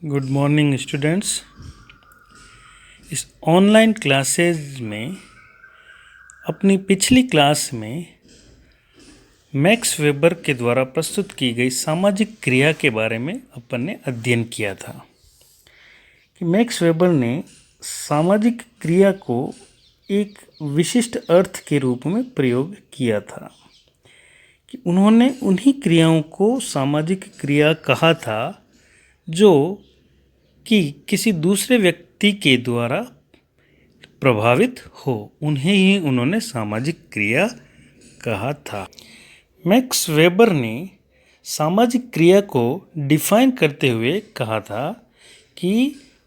Good morning students. इस online classes में अपनी पिछली क्लास में मैक्स वेबर के द्वारा प्रस्तुत की गई सामाजिक क्रिया के बारे में अपन ने अध्ययन किया था कि मैक्स वेबर ने सामाजिक क्रिया को एक विशिष्ट अर्थ के रूप में प्रयोग किया था कि उन्होंने उन्हीं क्रियाओं को सामाजिक क्रिया कहा था जो कि किसी दूसरे व्यक्ति के द्वारा प्रभावित हो, उन्हें ही उन्होंने सामाजिक क्रिया कहा था। मैक्स वेबर ने सामाजिक क्रिया को डिफाइन करते हुए कहा था कि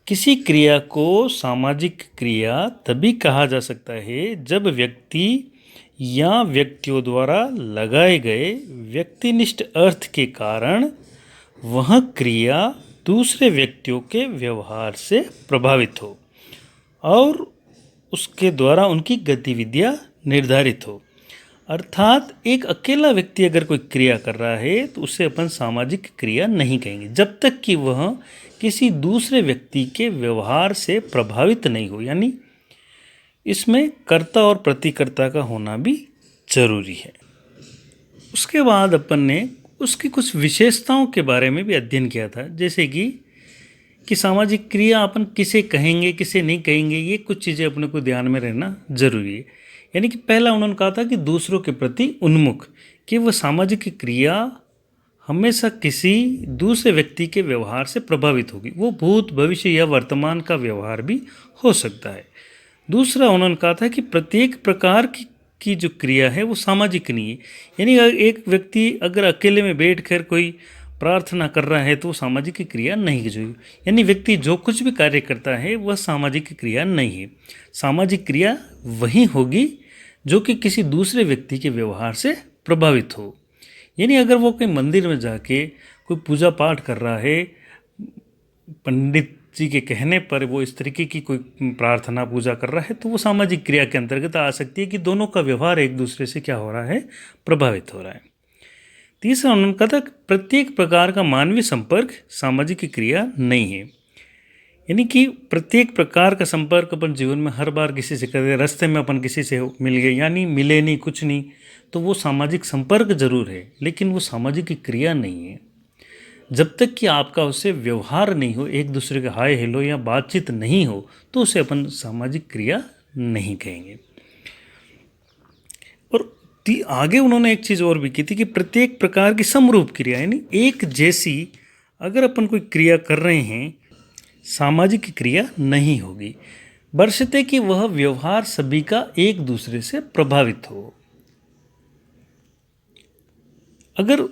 किसी क्रिया को सामाजिक क्रिया तभी कहा जा सकता है जब व्यक्ति या व्यक्तियों द्वारा लगाए गए व्यक्तिनिष्ठ अर्थ के कारण वह क्रिया दूसरे व्यक्तियों के व्यवहार से प्रभावित हो और उसके द्वारा उनकी गतिविधियां निर्धारित हो। अर्थात एक अकेला व्यक्ति अगर कोई क्रिया कर रहा है तो उसे अपन सामाजिक क्रिया नहीं कहेंगे जब तक कि वह किसी दूसरे व्यक्ति के व्यवहार से प्रभावित नहीं हो, यानी इसमें कर्ता और प्रतिकर्ता का होना भी जरूरी है। उसके बाद अपन ने उसकी कुछ विशेषताओं के बारे में भी अध्ययन किया था, जैसे कि सामाजिक क्रिया अपन किसे कहेंगे किसे नहीं कहेंगे, ये कुछ चीज़ें अपने को ध्यान में रहना जरूरी है। यानी कि पहला उन्होंने कहा था कि दूसरों के प्रति उन्मुख, कि वह सामाजिक क्रिया हमेशा किसी दूसरे व्यक्ति के व्यवहार से प्रभावित होगी, वो भूत भविष्य या वर्तमान का व्यवहार भी हो सकता है। दूसरा उन्होंने कहा था कि प्रत्येक प्रकार की जो क्रिया है वो सामाजिक नहीं है, यानी एक व्यक्ति अगर अकेले में बैठकर कोई प्रार्थना कर रहा है तो वो सामाजिक क्रिया नहीं है। यानी व्यक्ति जो कुछ भी कार्य करता है वह सामाजिक क्रिया नहीं है। सामाजिक क्रिया वही होगी जो कि किसी दूसरे व्यक्ति के व्यवहार से प्रभावित हो। यानी अगर वो कोई मंदिर में जाके कोई पूजा पाठ कर रहा है, पंडित जी के कहने पर वो इस तरीके की कोई प्रार्थना पूजा कर रहा है तो वो सामाजिक क्रिया के अंतर्गत आ सकती है कि दोनों का व्यवहार एक दूसरे से क्या हो रहा है, प्रभावित हो रहा है। तीसरा उन्होंने कहा था प्रत्येक प्रकार का मानवीय संपर्क सामाजिक क्रिया नहीं है, यानी कि प्रत्येक प्रकार का संपर्क अपन जीवन में हर बार किसी से करते, रास्ते में अपन किसी से मिल गए यानी मिले नहीं कुछ नहीं, तो वो सामाजिक संपर्क जरूर है लेकिन वो सामाजिक क्रिया नहीं है। जब तक कि आपका उससे व्यवहार नहीं हो, एक दूसरे का हाय हेलो या बातचीत नहीं हो, तो उसे अपन सामाजिक क्रिया नहीं कहेंगे। और आगे उन्होंने एक चीज़ और भी की थी कि प्रत्येक प्रकार की समरूप क्रिया, यानी एक जैसी अगर अपन कोई क्रिया कर रहे हैं सामाजिक क्रिया नहीं होगी, बशर्ते कि वह व्यवहार सभी का एक दूसरे से प्रभावित हो। अगर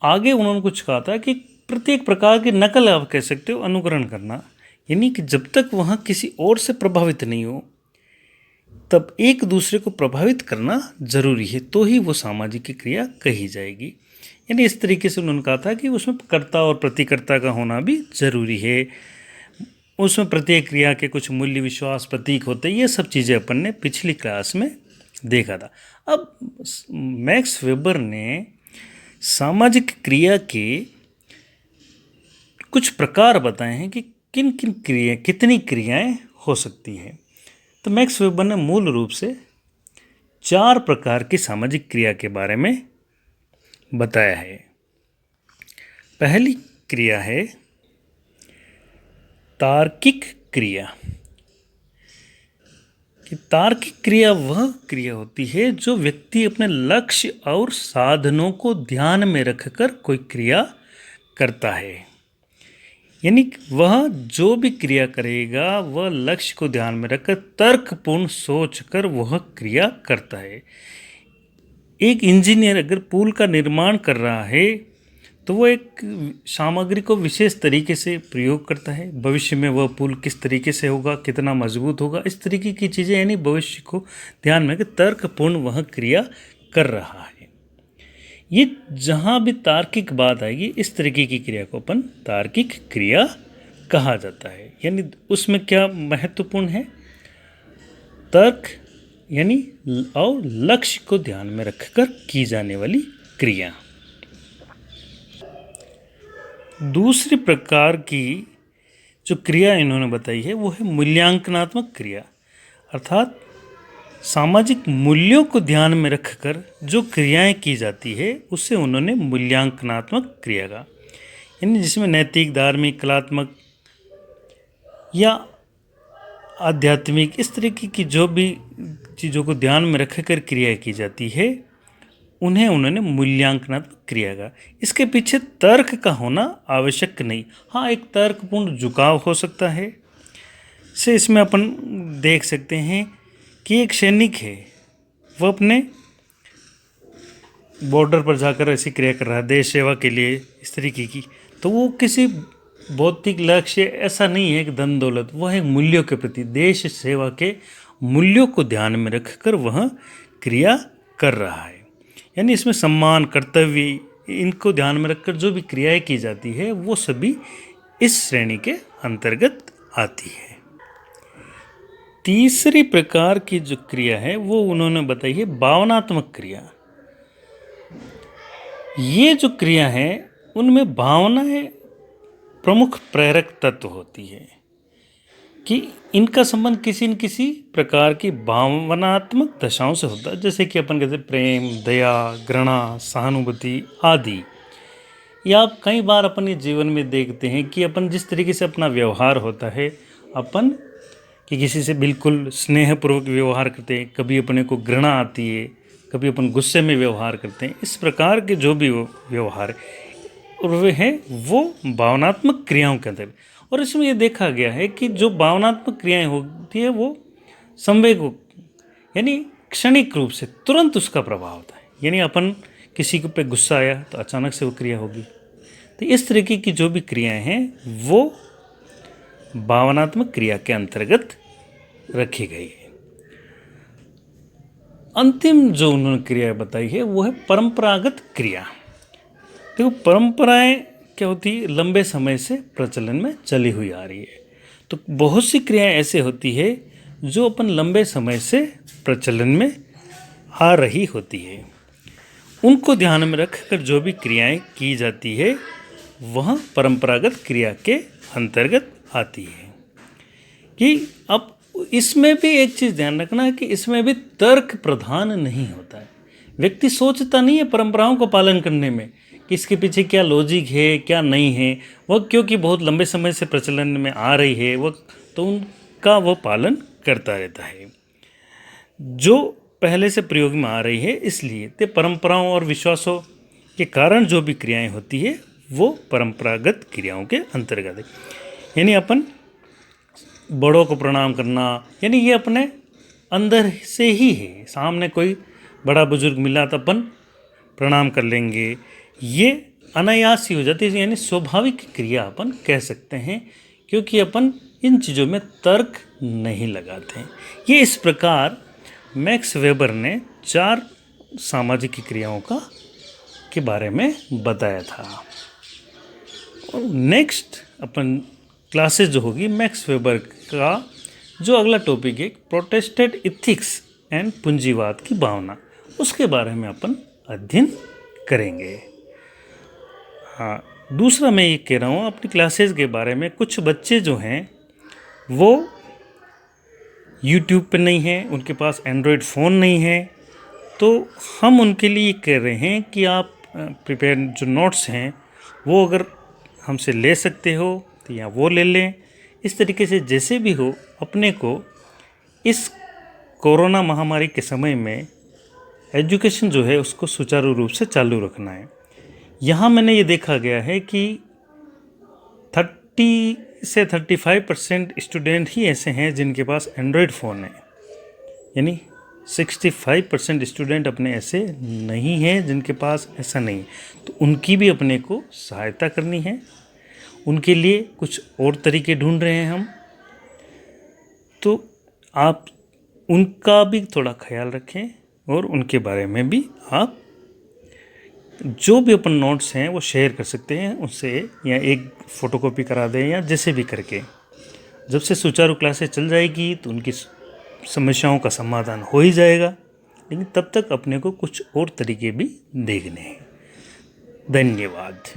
आगे उन्होंने कुछ कहा था कि प्रत्येक प्रकार की नकल आप कह सकते हो, अनुकरण करना, यानी कि जब तक वहाँ किसी और से प्रभावित नहीं हो तब एक दूसरे को प्रभावित करना जरूरी है, तो ही वो सामाजिक क्रिया कही जाएगी। यानी इस तरीके से उन्होंने कहा था कि उसमें कर्ता और प्रतिकर्ता का होना भी जरूरी है, उसमें प्रत्येक क्रिया के कुछ मूल्य विश्वास प्रतीक होते हैं। ये सब चीज़ें अपन ने पिछली क्लास में देखा था। अब मैक्स वेबर ने सामाजिक क्रिया के कुछ प्रकार बताए हैं कि किन किन क्रिया कितनी क्रियाएं हो सकती हैं। तो मैक्स वेबर ने मूल रूप से 4 प्रकार की सामाजिक क्रिया के बारे में बताया है। पहली क्रिया है तार्किक क्रिया। कि तार्किक क्रिया वह क्रिया होती है जो व्यक्ति अपने लक्ष्य और साधनों को ध्यान में रखकर कोई क्रिया करता है, यानी वह जो भी क्रिया करेगा वह लक्ष्य को ध्यान में रखकर तर्कपूर्ण सोचकर वह क्रिया करता है। एक इंजीनियर अगर पुल का निर्माण कर रहा है तो वो एक सामग्री को विशेष तरीके से प्रयोग करता है, भविष्य में वह पुल किस तरीके से होगा, कितना मजबूत होगा, इस तरीके की चीज़ें, यानी भविष्य को ध्यान में रखकर तर्कपूर्ण वह क्रिया कर रहा है। ये जहाँ भी तार्किक बात आएगी इस तरीके की क्रिया को अपन तार्किक क्रिया कहा जाता है। यानी उसमें क्या महत्वपूर्ण है, तर्क यानी और लक्ष्य को ध्यान में रखकर की जाने वाली क्रिया। दूसरी प्रकार की जो क्रिया इन्होंने बताई है वो है मूल्यांकनात्मक क्रिया, अर्थात सामाजिक मूल्यों को ध्यान में रखकर जो क्रियाएं की जाती है उससे उन्होंने मूल्यांकनात्मक क्रिया कहा। यानी जिसमें नैतिक, धार्मिक, कलात्मक या आध्यात्मिक इस तरीके की जो भी चीज़ों को ध्यान में रखकर क्रिया की जाती है उन्हें उन्होंने मूल्यांकनात्मक क्रिया कहा। इसके पीछे तर्क का होना आवश्यक नहीं, हाँ एक तर्कपूर्ण झुकाव हो सकता है। से इसमें अपन देख सकते हैं कि एक सैनिक है, वह अपने बॉर्डर पर जाकर ऐसी क्रिया कर रहा है देश सेवा के लिए इस तरीके की, तो वो किसी भौतिक लक्ष्य ऐसा नहीं है कि धन दौलत, वह एक मूल्यों के प्रति, देश सेवा के मूल्यों को ध्यान में रखकर वह क्रिया कर रहा है। यानी इसमें सम्मान, कर्तव्य, इनको ध्यान में रखकर जो भी क्रियाएं की जाती है वो सभी इस श्रेणी के अंतर्गत आती है। तीसरी प्रकार की जो क्रिया है वो उन्होंने बताई है भावनात्मक क्रिया। ये जो क्रिया है उनमें भावनाएं प्रमुख प्रेरक तत्व होती है कि इनका संबंध किसी न किसी प्रकार की भावनात्मक दशाओं से होता है, जैसे कि अपन कहते प्रेम, दया, घृणा, सहानुभूति आदि। या कई बार अपन ये जीवन में देखते हैं कि अपन जिस तरीके से अपना व्यवहार होता है, अपन कि किसी से बिल्कुल स्नेहपूर्वक व्यवहार करते हैं, कभी अपने को घृणा आती है, कभी अपन गुस्से में व्यवहार करते हैं। इस प्रकार के जो भी व्यवहार और वे हैं वो भावनात्मक क्रियाओं के अंदर। और इसमें ये देखा गया है कि जो भावनात्मक क्रियाएं होती है वो संवेग यानी क्षणिक रूप से तुरंत उसका प्रभाव होता है। यानी अपन किसी के पे गुस्सा आया तो अचानक से वो क्रिया होगी। तो इस तरीके की जो भी क्रियाएं हैं वो भावनात्मक क्रिया के अंतर्गत रखी गई है। अंतिम जो उन्होंने क्रिया बताई है वो है परंपरागत क्रिया। देखो परंपराएं क्या होती है, लंबे समय से प्रचलन में चली हुई आ रही है। तो बहुत सी क्रियाएं ऐसे होती है जो अपन लंबे समय से प्रचलन में आ रही होती है, उनको ध्यान में रखकर जो भी क्रियाएं की जाती है वह परंपरागत क्रिया के अंतर्गत आती है। कि अब इसमें भी एक चीज़ ध्यान रखना है कि इसमें भी तर्क प्रधान नहीं होता है। व्यक्ति सोचता नहीं है परंपराओं को पालन करने में कि इसके पीछे क्या लॉजिक है क्या नहीं है, वह क्योंकि बहुत लंबे समय से प्रचलन में आ रही है वह तो उनका वह पालन करता रहता है जो पहले से प्रयोग में आ रही है। इसलिए ते परंपराओं और विश्वासों के कारण जो भी क्रियाएं होती है वो परंपरागत क्रियाओं के अंतर्गत है। यानी अपन बड़ों को प्रणाम करना, यानी ये अपने अंदर से ही है। सामने कोई बड़ा बुजुर्ग मिला तो अपन प्रणाम कर लेंगे, ये अनायास ही हो जाती है। यानी स्वाभाविक क्रिया अपन कह सकते हैं क्योंकि अपन इन चीज़ों में तर्क नहीं लगाते हैं। ये इस प्रकार मैक्स वेबर ने 4 सामाजिक क्रियाओं के बारे में बताया था। और नेक्स्ट अपन क्लासेस जो होगी मैक्स वेबर का जो अगला टॉपिक है प्रोटेस्टेंट इथिक्स एंड पूंजीवाद की भावना, उसके बारे में अपन अध्ययन करेंगे। हाँ, दूसरा मैं ये कह रहा हूँ अपनी क्लासेस के बारे में, कुछ बच्चे जो हैं वो यूट्यूब पे नहीं हैं, उनके पास एंड्रॉयड फ़ोन नहीं है, तो हम उनके लिए कह रहे हैं कि आप प्रिपेयर जो नोट्स हैं वो अगर हमसे ले सकते हो तो या वो ले लें। इस तरीके से जैसे भी हो अपने को इस कोरोना महामारी के समय में एजुकेशन जो है उसको सुचारू रूप से चालू रखना है। यहाँ मैंने ये देखा गया है कि 30 से 35% स्टूडेंट ही ऐसे हैं जिनके पास एंड्रॉयड फ़ोन है, यानी 65% स्टूडेंट अपने ऐसे नहीं हैं जिनके पास ऐसा नहीं। तो उनकी भी अपने को सहायता करनी है, उनके लिए कुछ और तरीके ढूंढ रहे हैं हम। तो आप उनका भी थोड़ा ख्याल रखें और उनके बारे में भी आप जो भी अपन नोट्स हैं वो शेयर कर सकते हैं उससे, या एक फ़ोटोकॉपी करा दें या जैसे भी करके। जब से सुचारू क्लासेस चल जाएगी तो उनकी समस्याओं का समाधान हो ही जाएगा, लेकिन तब तक अपने को कुछ और तरीके भी देखने हैं। धन्यवाद।